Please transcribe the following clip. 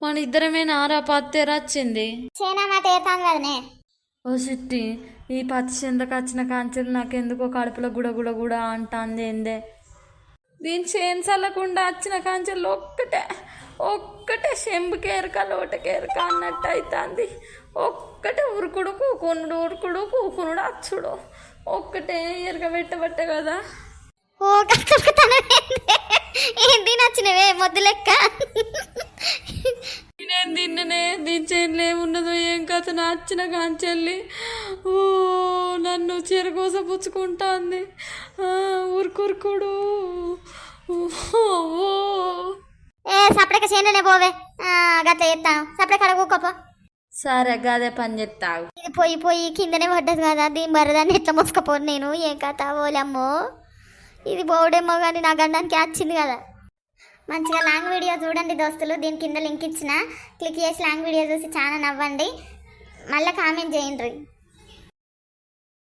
మన ఇద్దరమే నారా పత్తేరా వచ్చింది చేనా మాట ఏతాను కదనే. ఓ సిట్టి, ఈ పత్తి చెందకు వచ్చిన కాంచెలు నాకెందుకో కడుపులో గుడ గుడ గుడ అంటాంది ఏందే. దీని చేను చల్లకుండా వచ్చిన కాంచెలు ఒక్కటే ఒక్కటే చెంబుకేరక లోటకేరక అన్నట్టు అవుతుంది. ఒక్కటే ఉరుకుడు కూకునుడు అచ్చుడు ఒక్కటే ఎరగబెట్టబట్టే కదా. ఓ ఏంటి నచ్చినవే మొద్దు లెక్క. నేను తిన్ననే దీని చేనులో ఏమున్నదో ఏం కథ నచ్చిన కాంచెల్లి ఓ నన్ను చెరకోస పుచ్చుకుంటాంది. ఉరుకురుకుడు సపడక చేనునే పోవే, గట్ల చేస్తాను. సపడక అడగూకోపో. సరే గదే పని చెప్తావు. ఇది పోయి కిందనే పడ్డది కదా, దీని బరదాన్ని ఎట్లా మోసుకపోను నేను. ఏం కథ ఓలమ్మో, ఇది పోవడేమో కానీ నా గండానికి వచ్చింది కదా. మంచిగా లాంగ్ వీడియో చూడండి దోస్తులు, దీని కింద లింక్ ఇచ్చిన, క్లిక్ చేసి లాంగ్ వీడియో చూసి చాలా నవ్వండి, మళ్ళీ కామెంట్ చేయండి.